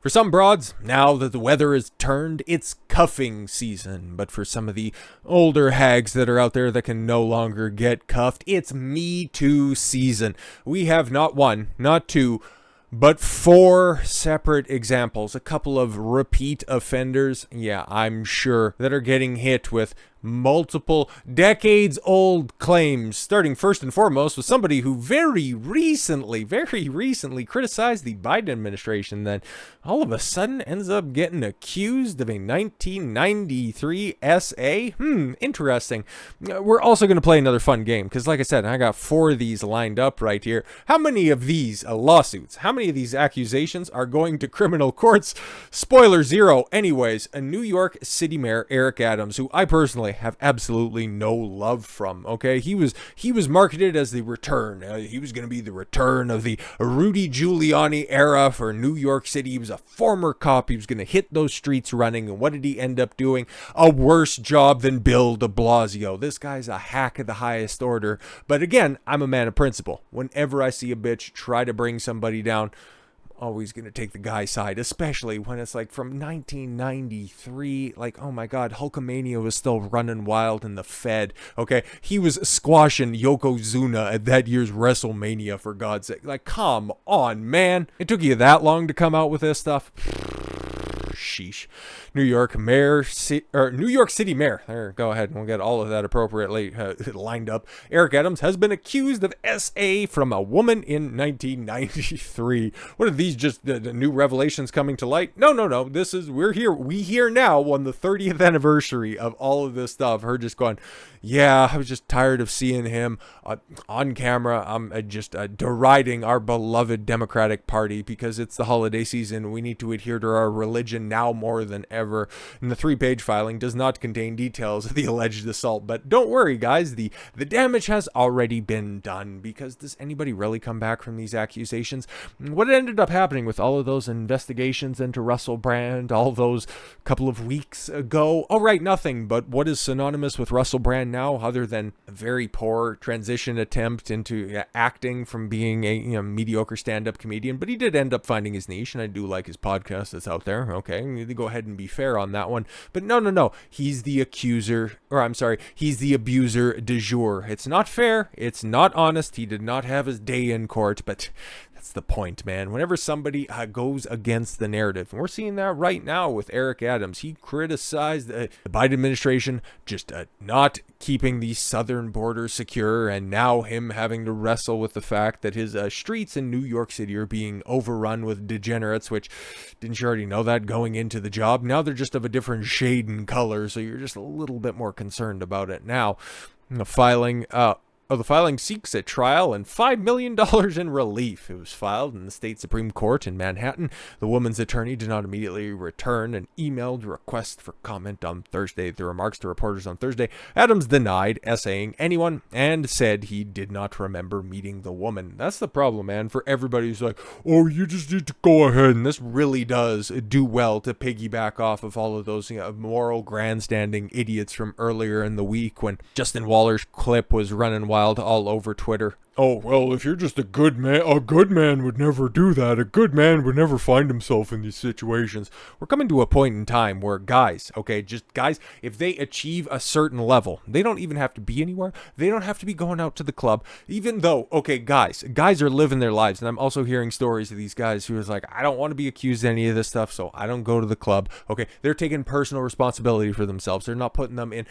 For some broads, now that the weather is turned, it's cuffing season. But for some of the older hags that are out there that can no longer get cuffed, it's Me Too season. We have not one, not two, but 4 separate examples. A couple of repeat offenders, yeah, I'm sure, that are getting hit with multiple decades-old claims, starting first and foremost with somebody who very recently criticized the Biden administration, then all of a sudden ends up getting accused of a 1993 SA. Interesting. We're also going to play another fun game, because like I said, I got 4 of these lined up right here. How many of these lawsuits, how many of these accusations are going to criminal courts? Spoiler 0. Anyways, a New York City Mayor, Eric Adams, who I personally have absolutely no love from. Okay, he was marketed as the return. He was going to be the return of the Rudy Giuliani era for New York City. He was a former cop. He was going to hit those streets running. And what did he end up doing? A worse job than Bill de Blasio. This guy's a hack of the highest order. But again, I'm a man of principle. Whenever I see a bitch try to bring somebody down, always going to take the guy's side, especially when it's like from 1993. Like, oh my God, Hulkamania was still running wild in the Fed. Okay, he was squashing Yokozuna at that year's WrestleMania, for God's sake. Like, come on, man. It took you that long to come out with this stuff? Sheesh. New York City Mayor. There, go ahead and we'll get all of that appropriately lined up. Eric Adams has been accused of SA from a woman in 1993. What are these, just the new revelations coming to light? No. We here now on the 30th anniversary of all of this stuff. Her just going, yeah, I was just tired of seeing him on camera. I'm just deriding our beloved Democratic Party because it's the holiday season. We need to adhere to our religion now more than ever. And the 3-page filing does not contain details of the alleged assault. But don't worry, guys. The damage has already been done, because does anybody really come back from these accusations? What ended up happening with all of those investigations into Russell Brand all those couple of weeks ago? Oh, right, nothing. But what is synonymous with Russell Brand now, other than a very poor transition attempt into acting from being a mediocre stand-up comedian? But he did end up finding his niche, and I do like his podcast that's out there. Okay, you need to go ahead and be fair on that one. But no, he's the he's the abuser du jour. It's not fair, it's not honest. He did not have his day in court, but that's the point, man. Whenever somebody goes against the narrative, and we're seeing that right now with Eric Adams. He criticized the Biden administration just not keeping the southern border secure, and now him having to wrestle with the fact that his streets in New York City are being overrun with degenerates, which, didn't you already know that going into the job? Now they're just of a different shade and color, so you're just a little bit more concerned about it now. The filing seeks a trial and $5 million in relief. It was filed in the state Supreme Court in Manhattan. The woman's attorney did not immediately return an emailed request for comment on Thursday. The remarks to reporters on Thursday, Adams denied essaying anyone and said he did not remember meeting the woman. That's the problem, man, for everybody who's like, oh, you just need to go ahead. And this really does do well to piggyback off of all of those moral grandstanding idiots from earlier in the week when Justin Waller's clip was running wild all over Twitter. Oh, well, if you're just a good man would never do that. A good man would never find himself in these situations. We're coming to a point in time where guys, if they achieve a certain level, they don't even have to be anywhere. They don't have to be going out to the club. Even though, guys are living their lives. And I'm also hearing stories of these guys who is like, I don't want to be accused of any of this stuff, so I don't go to the club. Okay, they're taking personal responsibility for themselves. They're not putting them in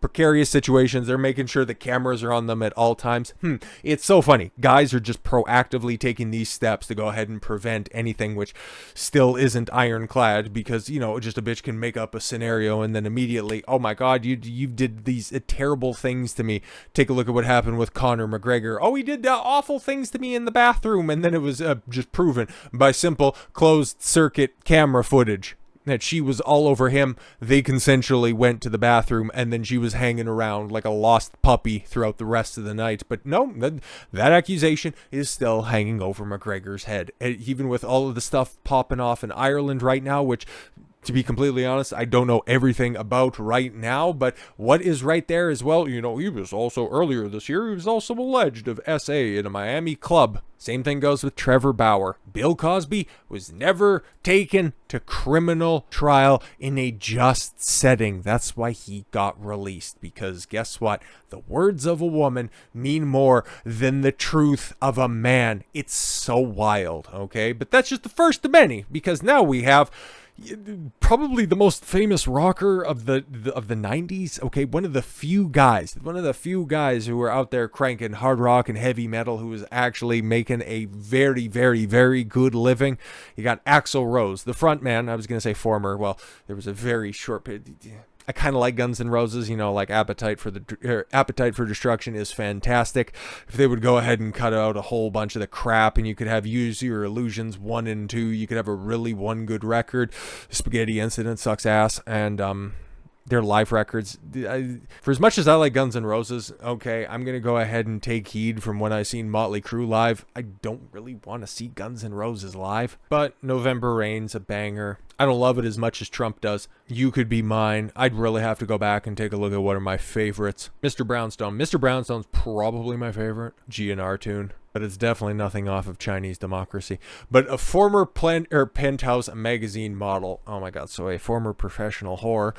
precarious situations. They're making sure the cameras are on them at all times. It's so funny. Guys are just proactively taking these steps to go ahead and prevent anything which still isn't ironclad, because, just a bitch can make up a scenario and then immediately, oh my God, you did these terrible things to me. Take a look at what happened with Conor McGregor. Oh, he did awful things to me in the bathroom. And then it was just proven by simple closed circuit camera footage that she was all over him. They consensually went to the bathroom, and then she was hanging around like a lost puppy throughout the rest of the night. But no, that accusation is still hanging over McGregor's head. Even with all of the stuff popping off in Ireland right now, which to be completely honest, I don't know everything about right now, but what is right there is, well, he was also, earlier this year, he was also alleged of SA in a Miami club. Same thing goes with Trevor Bauer. Bill Cosby was never taken to criminal trial in a just setting. That's why he got released, because guess what? The words of a woman mean more than the truth of a man. It's so wild, okay? But that's just the first of many, because now we have probably the most famous rocker of the 90s. Okay, one of the few guys who were out there cranking hard rock and heavy metal, who was actually making a very, very, very good living. You got Axl Rose, the front man. I was going to say former. Well, there was a very short period. I kind of like Guns N' Roses, like Appetite for Destruction is fantastic. If they would go ahead and cut out a whole bunch of the crap, and you could have Use Your Illusions 1 and 2, you could have a really one good record. Spaghetti Incident sucks ass, and their live records. For as much as I like Guns N' Roses, okay, I'm going to go ahead and take heed from when I seen Motley Crue live. I don't really want to see Guns N' Roses live, but November Rain's a banger. I don't love it as much as Trump does. You Could Be Mine. I'd really have to go back and take a look at what are my favorites. Mr. Brownstone. Mr. Brownstone's probably my favorite GNR tune, but it's definitely nothing off of Chinese Democracy. But a former Penthouse magazine model, oh my god, so a former professional whore,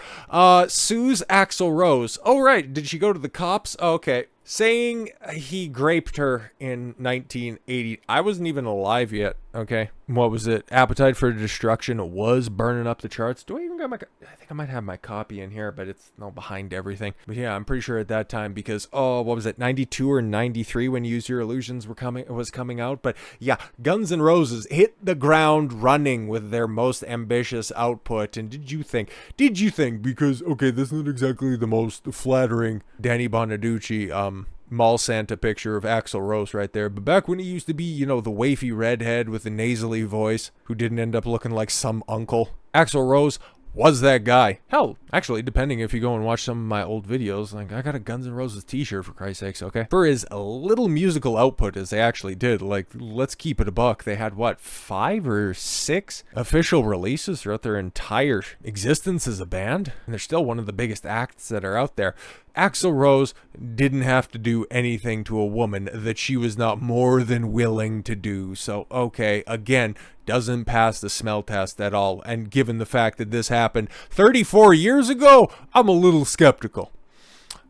sues Axl Rose. Oh right, did she go to the cops? Okay. Saying he graped her in 1980. I wasn't even alive yet, okay? What was it? Appetite for Destruction was burning up the charts. Do I even got my... I think I might have my copy in here, but it's behind everything. But yeah, I'm pretty sure at that time, because, what was it? 92 or 93 when Use Your Illusions was coming out. But yeah, Guns N' Roses hit the ground running with their most ambitious output. And did you think, because, okay, this is not exactly the most flattering Danny Bonaducci, Mall Santa picture of Axl Rose right there. But back when he used to be, the wafy redhead with the nasally voice who didn't end up looking like some uncle, Axl Rose was that guy. Hell, actually, depending if you go and watch some of my old videos, like, I got a Guns N' Roses t-shirt, for Christ's sakes, okay? For as little musical output as they actually did, like, let's keep it a buck, they had, 5 or 6 official releases throughout their entire existence as a band, and they're still one of the biggest acts that are out there. Axl Rose didn't have to do anything to a woman that she was not more than willing to do. So, okay, again, doesn't pass the smell test at all. And given the fact that this happened 34 years ago, I'm a little skeptical.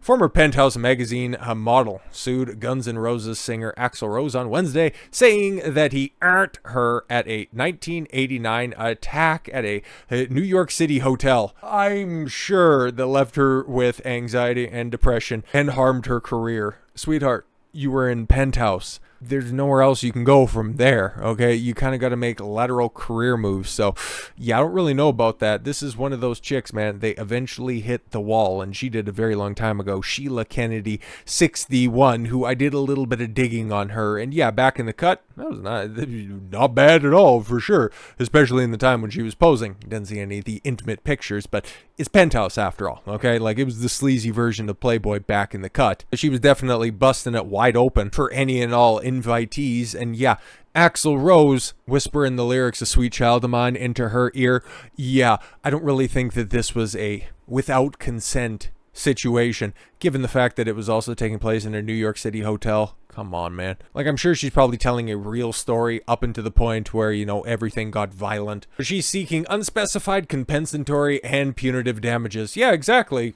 Former Penthouse magazine model sued Guns N' Roses singer Axl Rose on Wednesday, saying that he earned her at a 1989 attack at a New York City hotel. I'm sure that left her with anxiety and depression and harmed her career. Sweetheart, you were in Penthouse. There's nowhere else you can go from there, okay? You kind of got to make lateral career moves. So, yeah, I don't really know about that. This is one of those chicks, man. They eventually hit the wall, and she did a very long time ago. Sheila Kennedy, 61, who I did a little bit of digging on her. And, yeah, back in the cut, that was not bad at all, for sure, especially in the time when she was posing. Didn't see any of the intimate pictures, but it's Penthouse after all, okay? Like, it was the sleazy version of Playboy back in the cut. She was definitely busting it wide open for any and all invitees. And yeah, Axl Rose whispering the lyrics of Sweet Child of Mine into her ear. Yeah, I don't really think that this was a without consent situation, given the fact that it was also taking place in a New York City hotel. Come on, man. Like, I'm sure she's probably telling a real story up until the point where, everything got violent. But she's seeking unspecified compensatory and punitive damages. Yeah, exactly,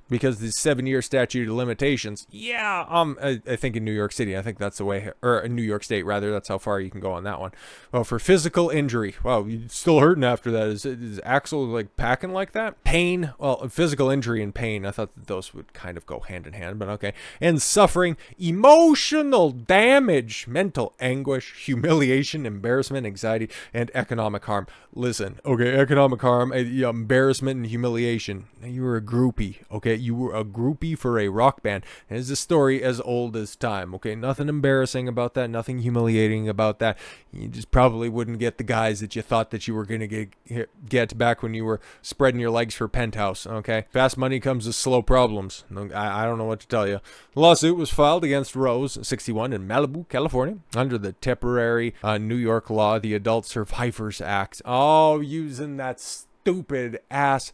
because the 7-year statute of limitations. Yeah, I think in New York City, I think that's the way, or in New York State rather, that's how far you can go on that one. Well, for physical injury, wow, you're still hurting after that. Is Axl like packing like that? Pain, well, physical injury and pain, I thought that those would kind of go hand in hand, but okay. And suffering, emotional damage, mental anguish, humiliation, embarrassment, anxiety, and economic harm. Listen, okay, economic harm, embarrassment, and humiliation. You were a groupie, okay? You were a groupie for a rock band. And it's a story as old as time, okay? Nothing embarrassing about that, nothing humiliating about that. You just probably wouldn't get the guys that you thought that you were going to get back when you were spreading your legs for Penthouse, okay? Fast money comes with slow problems. I don't know what to tell you. The lawsuit was filed against Rose, 61, in Malibu, California, under the temporary New York law, the Adult Survivors Act. Oh, using that stupid ass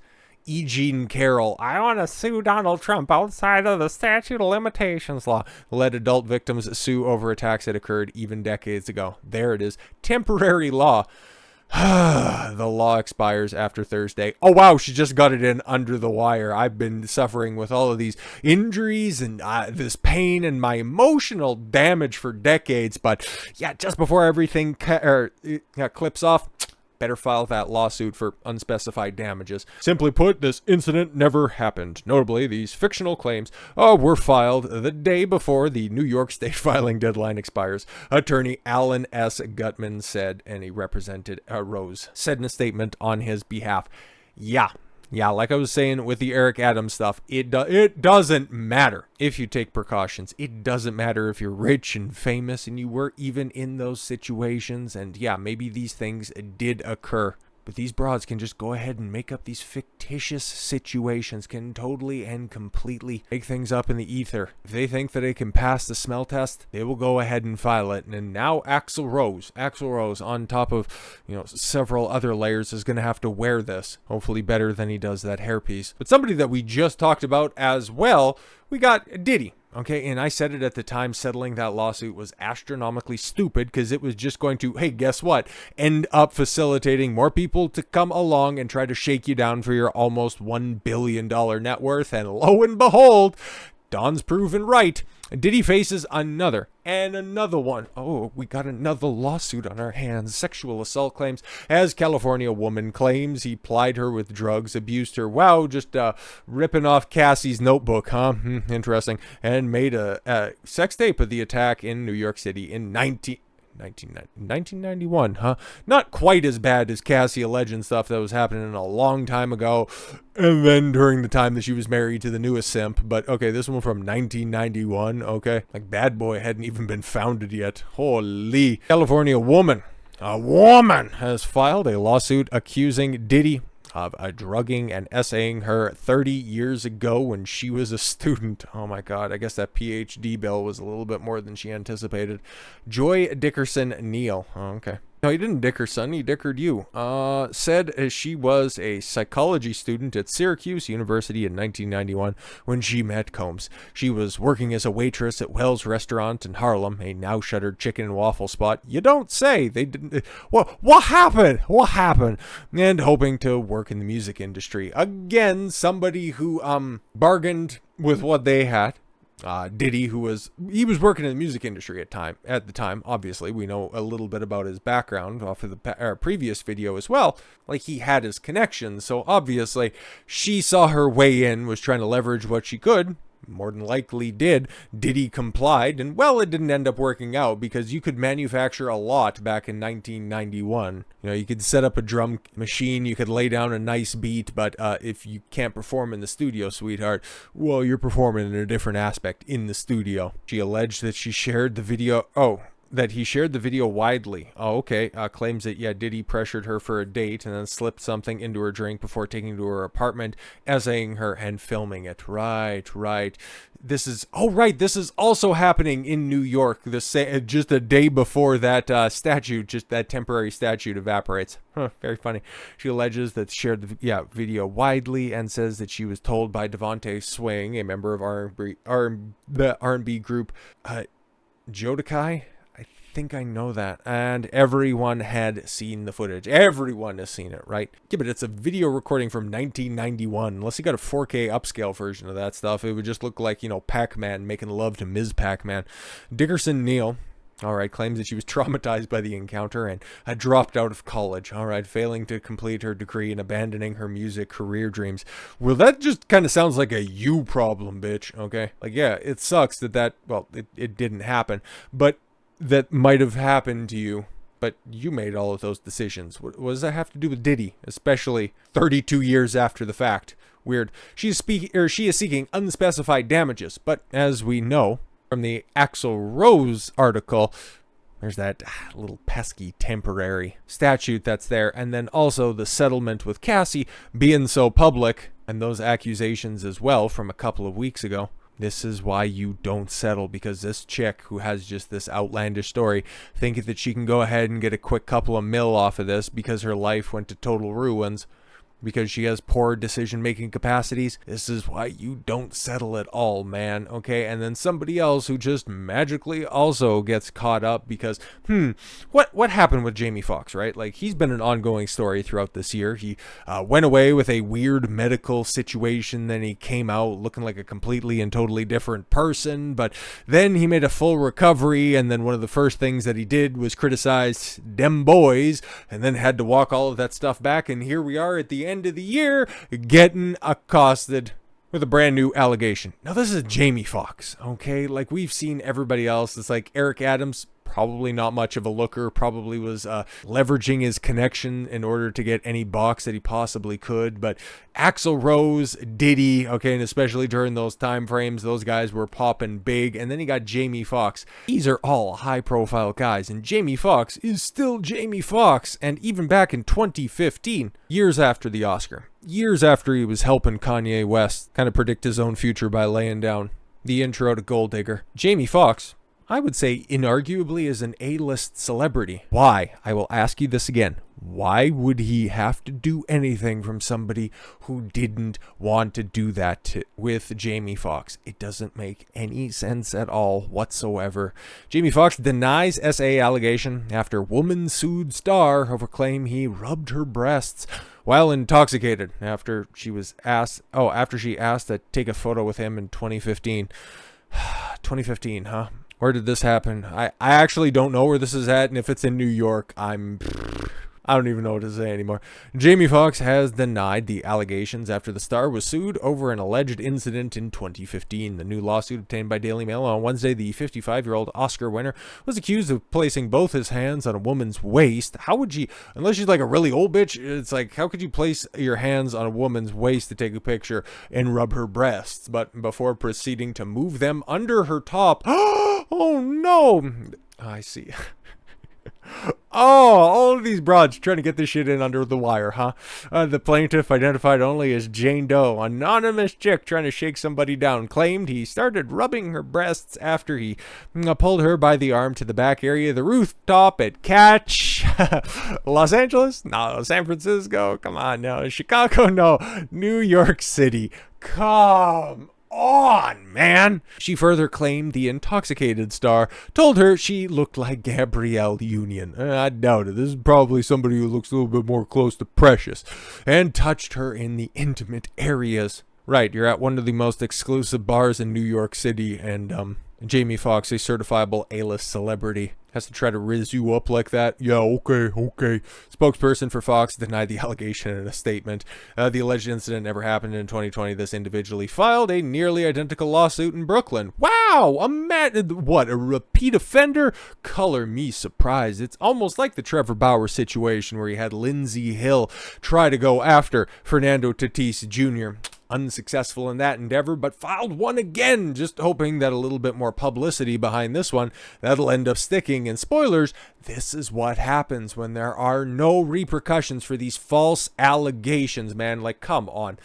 E. Jean Carroll, I want to sue Donald Trump outside of the statute of limitations law, let adult victims sue over attacks that occurred even decades ago. There it is. Temporary law. The law expires after Thursday. Oh, wow, she just got it in under the wire. I've been suffering with all of these injuries and this pain and my emotional damage for decades. But yeah, just before everything clips off, better file that lawsuit for unspecified damages. Simply put, this incident never happened. Notably, these fictional claims were filed the day before the New York State filing deadline expires. Attorney Alan S. Gutman said, and he represented Rose, said in a statement on his behalf. Yeah, like I was saying with the Eric Adams stuff, it doesn't matter if you take precautions. It doesn't matter if you're rich and famous and you were even in those situations. And yeah, maybe these things did occur. But these broads can just go ahead and make up these fictitious situations, can totally and completely make things up in the ether. If they think that they can pass the smell test, they will go ahead and file it. And now Axl Rose, on top of, several other layers, is going to have to wear this. Hopefully better than he does that hairpiece. But somebody that we just talked about as well, we got Diddy. Okay, and I said it at the time, settling that lawsuit was astronomically stupid because it was just going to, hey, guess what? End up facilitating more people to come along and try to shake you down for your almost $1 billion net worth. And lo and behold, Don's proven right. Diddy faces another one. Oh, we got another lawsuit on our hands. Sexual assault claims. As California woman claims he plied her with drugs, abused her. Wow, just ripping off Cassie's notebook, huh? Interesting. And made a sex tape of the attack in New York City in 1991, huh? Not quite as bad as Cassie alleged stuff that was happening a long time ago, and then during the time that she was married to the newest simp. But okay, this one from 1991, okay? Like Bad Boy hadn't even been founded yet. Holy. California woman. A woman has filed a lawsuit accusing Diddy of drugging and essaying her 30 years ago when she was a student. Oh my God, I guess that PhD bill was a little bit more than she anticipated. Joy Dickerson Neal. Oh, okay. No, he didn't dick her son, he dickered you. Said she was a psychology student at Syracuse University in 1991 when she met Combs. She was working as a waitress at Wells Restaurant in Harlem, a now shuttered chicken and waffle spot. You don't say. They didn't. What happened? What happened? And hoping to work in the music industry. Again, somebody who bargained with what they had. Diddy, he was working in the music industry at the time. Obviously, we know a little bit about his background off of the previous video as well. Like, he had his connections, so obviously she saw her way in, was trying to leverage what she could. More than likely did. Diddy complied, and well, it didn't end up working out because you could manufacture a lot back in 1991. You could set up a drum machine, you could lay down a nice beat, but if you can't perform in the studio, sweetheart, well, you're performing in a different aspect in the studio. She alleged that she shared the video. That he shared the video widely. Oh, okay. Claims that, Diddy pressured her for a date and then slipped something into her drink before taking her to her apartment, essaying her and filming it. Right. This is also happening in New York. Just a day before that that temporary statute evaporates. Very funny. She alleges that shared the video widely and says that she was told by Devontae Swing, a member of the R&B group Jodeci. I think I know that, and everyone had seen the footage. Everyone has seen it, right? Yeah, but it's a video recording from 1991. Unless you got a 4K upscale version of that stuff, it would just look like, Pac-Man making love to Ms. Pac-Man. Dickerson Neal, claims that she was traumatized by the encounter and had dropped out of college. Failing to complete her degree and abandoning her music career dreams. Well, that just kind of sounds like a you problem, bitch, okay? Like, yeah, it sucks it didn't happen, but that might have happened to you, but you made all of those decisions. What does that have to do with Diddy, especially 32 years after the fact? Weird. She is seeking unspecified damages, but as we know from the Axl Rose article, there's that little pesky temporary statute that's there, and then also the settlement with Cassie being so public, and those accusations as well from a couple of weeks ago. This is why you don't settle, because this chick who has just this outlandish story, thinking that she can go ahead and get a quick couple of mil off of this because her life went to total ruins. because she has poor decision-making capacities. This is why you don't settle it all, man, okay? And then somebody else who just magically also gets caught up because, what happened with Jamie Foxx, right? Like, he's been an ongoing story throughout this year. He went away with a weird medical situation, then he came out looking like a completely and totally different person, but then he made a full recovery, and then one of the first things that he did was criticize them boys, and then had to walk all of that stuff back, and here we are at the end of the year getting accosted with a brand new allegation. Now this is Jamie Foxx, okay? Like, we've seen everybody else. It's like Eric Adams, probably not much of a looker, probably was leveraging his connection in order to get any box that he possibly could. But Axl Rose, Diddy, okay, and especially during those time frames, those guys were popping big. And then you got Jamie Foxx. These are all high-profile guys, and Jamie Foxx is still Jamie Foxx. And even back in 2015, years after the Oscar, years after he was helping Kanye West kind of predict his own future by laying down the intro to Gold Digger, Jamie Foxx, I would say, inarguably is an A-list celebrity. Why? I will ask you this again. Why would he have to do anything from somebody who didn't want to do that with Jamie Foxx? It doesn't make any sense at all whatsoever. Jamie Foxx denies SA allegation after woman sued star over claim he rubbed her breasts while intoxicated after she asked to take a photo with him in 2015. 2015, huh? Where did this happen? I actually don't know where this is at, and if it's in New York, I don't even know what to say anymore. Jamie Foxx has denied the allegations after the star was sued over an alleged incident in 2015. The new lawsuit obtained by Daily Mail on Wednesday, the 55-year-old Oscar winner was accused of placing both his hands on a woman's waist. How would you, unless she's like a really old bitch, it's like, how could you place your hands on a woman's waist to take a picture and rub her breasts, but before proceeding to move them under her top? Oh no! I see. Oh, all of these broads trying to get this shit in under the wire, huh? The plaintiff, identified only as Jane Doe, anonymous chick trying to shake somebody down, claimed he started rubbing her breasts after he pulled her by the arm to the back area of the rooftop at Catch. Los Angeles? No. San Francisco? Come on, no. Chicago? No. New York City. Come on, man. She further claimed the intoxicated star told her she looked like Gabrielle Union. I doubt it. This is probably somebody who looks a little bit more close to Precious, and touched her in the intimate areas. Right, you're at one of the most exclusive bars in New York City, and Jamie Foxx, a certifiable A-list celebrity, has to try to rizz you up like that. Yeah, okay. Spokesperson for Fox denied the allegation in a statement. The alleged incident never happened in 2020. This individually filed a nearly identical lawsuit in Brooklyn. Wow, a repeat offender? Color me surprised. It's almost like the Trevor Bauer situation where he had Lindsey Hill try to go after Fernando Tatis Jr., unsuccessful in that endeavor, but filed one again, just hoping that a little bit more publicity behind this one, that'll end up sticking. And spoilers, this is what happens when there are no repercussions for these false allegations, man. Like, come on.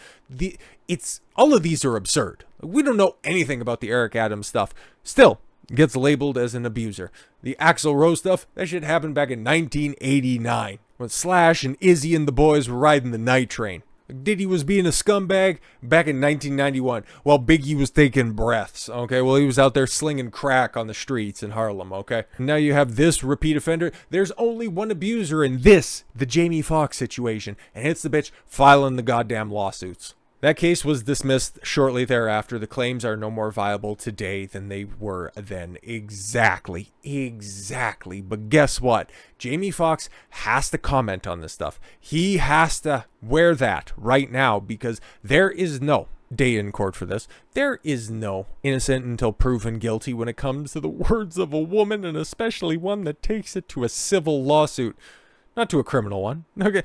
All of these are absurd. We don't know anything about the Eric Adams stuff. Still gets labeled as an abuser. The Axl Rose stuff, that shit happened back in 1989 when Slash and Izzy and the boys were riding the night train. Diddy was being a scumbag back in 1991 while Biggie was taking breaths, okay? Well, he was out there slinging crack on the streets in Harlem, okay? Now you have this repeat offender. There's only one abuser in this, the Jamie Foxx situation, and it's the bitch filing the goddamn lawsuits. That case was dismissed shortly thereafter. The claims are no more viable today than they were then. Exactly. But guess what? Jamie Foxx has to comment on this stuff. He has to wear that right now because there is no day in court for this. There is no innocent until proven guilty when it comes to the words of a woman, and especially one that takes it to a civil lawsuit. Not to a criminal one. Okay,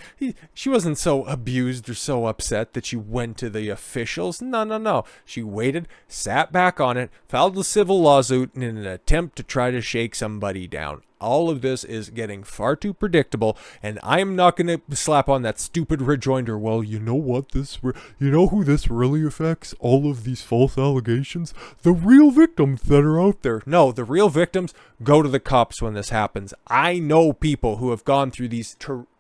she wasn't so abused or so upset that she went to the officials. No. She waited, sat back on it, filed a civil lawsuit in an attempt to try to shake somebody down. All of this is getting far too predictable, and I'm not going to slap on that stupid rejoinder. Well, you know what? You know who this really affects? All of these false allegations? The real victims that are out there. No, the real victims go to the cops when this happens. I know people who have gone through these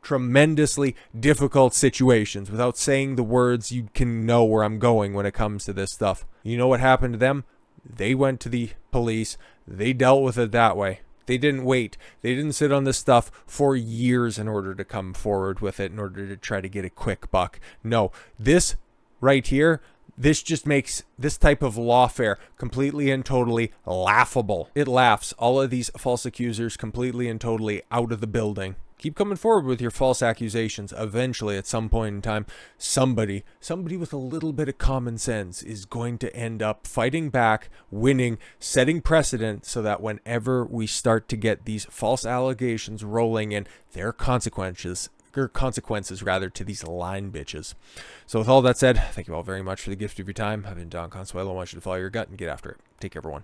tremendously difficult situations. Without saying the words, you can know where I'm going when it comes to this stuff. You know what happened to them? They went to the police. They dealt with it that way. They didn't wait. They didn't sit on this stuff for years in order to come forward with it, in order to try to get a quick buck. No, this right here, this just makes this type of lawfare completely and totally laughable. It laughs all of these false accusers completely and totally out of the building. Keep coming forward with your false accusations. Eventually, at some point in time, somebody with a little bit of common sense is going to end up fighting back, winning, setting precedent so that whenever we start to get these false allegations rolling in, there are consequences rather to these lying bitches. So with all that said, thank you all very much for the gift of your time. I've been Don Consuelo. I want you to follow your gut and get after it. Take care, everyone.